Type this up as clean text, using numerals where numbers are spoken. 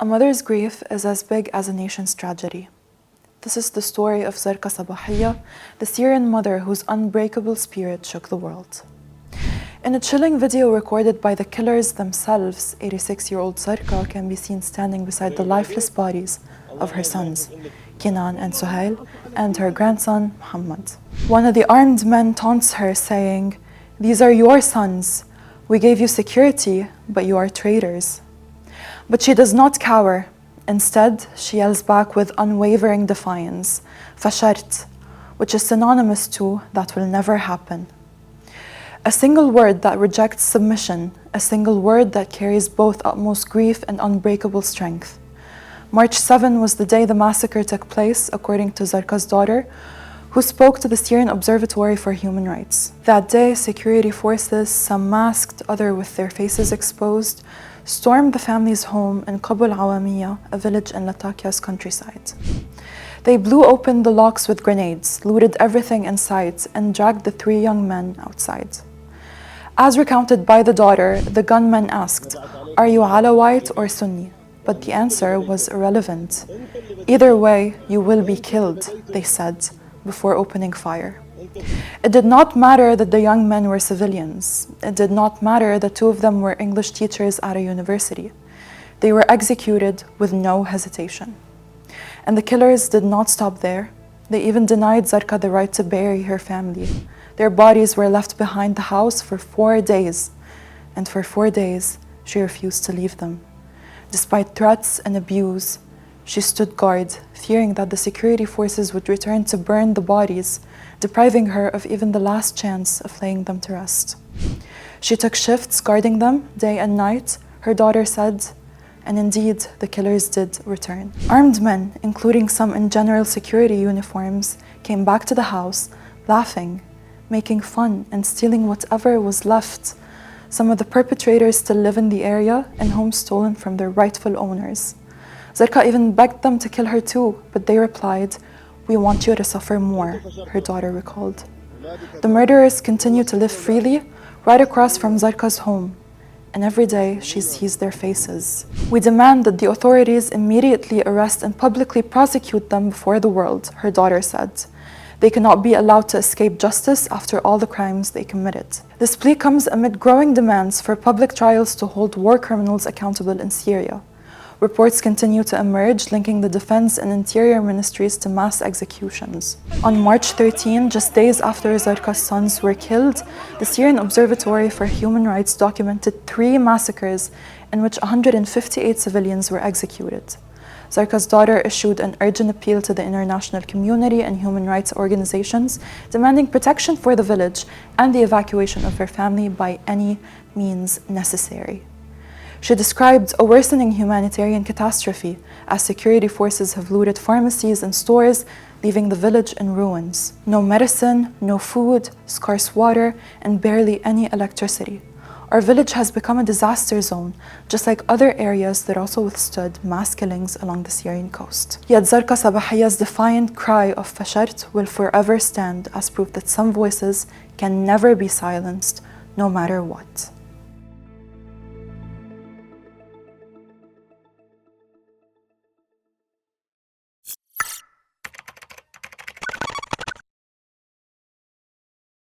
A mother's grief is as big as a nation's tragedy. This is the story of Zarqa Sabahiya, the Syrian mother whose unbreakable spirit shook the world. In a chilling video recorded by the killers themselves, 86-year-old Zarqa can be seen standing beside the lifeless bodies of her sons, Kinan and Suhail, and her grandson, Mohammad. One of the armed men taunts her, saying, "These are your sons. We gave you security, but you are traitors." But she does not cower. Instead, she yells back with unwavering defiance, Fashart, which is synonymous to "that will never happen." A single word that rejects submission, a single word that carries both utmost grief and unbreakable strength. March 7 was the day the massacre took place, according to Zarqa's daughter, who spoke to the Syrian Observatory for Human Rights. That day, security forces, some masked, others with their faces exposed, stormed the family's home in Qabul Awamiya, a village in Latakia's countryside. They blew open the locks with grenades, looted everything in sight, and dragged the 3 young men outside. As recounted by the daughter, the gunmen asked, "Are you Alawite or Sunni?" But the answer was irrelevant. "Either way, you will be killed," they said, before opening fire. It did not matter that the young men were civilians. It did not matter that 2 of them were English teachers at a university. They were executed with no hesitation. And the killers did not stop there. They even denied Zarqa the right to bury her family. Their bodies were left behind the house for 4 days, and for 4 days, she refused to leave them. Despite threats and abuse, she stood guard, fearing that the security forces would return to burn the bodies, depriving her of even the last chance of laying them to rest. She took shifts guarding them day and night, her daughter said, and indeed, the killers did return. Armed men, including some in general security uniforms, came back to the house, laughing, making fun, and stealing whatever was left. Some of the perpetrators still live in the area in homes stolen from their rightful owners. Zarqa even begged them to kill her too, but they replied, "We want you to suffer more," her daughter recalled. The murderers continue to live freely right across from Zarqa's home, and every day she sees their faces. "We demand that the authorities immediately arrest and publicly prosecute them before the world," her daughter said. "They cannot be allowed to escape justice after all the crimes they committed." This plea comes amid growing demands for public trials to hold war criminals accountable in Syria. Reports continue to emerge linking the Defense and Interior Ministries to mass executions. On March 13, just days after Zarqa's sons were killed, the Syrian Observatory for Human Rights documented 3 massacres in which 158 civilians were executed. Zarqa's daughter issued an urgent appeal to the international community and human rights organizations, demanding protection for the village and the evacuation of her family by any means necessary. She described a worsening humanitarian catastrophe as security forces have looted pharmacies and stores, leaving the village in ruins. No medicine, no food, scarce water, and barely any electricity. Our village has become a disaster zone, just like other areas that also withstood mass killings along the Syrian coast. Yet Zarqa Sabahiya's defiant cry of Fashart will forever stand as proof that some voices can never be silenced, no matter what.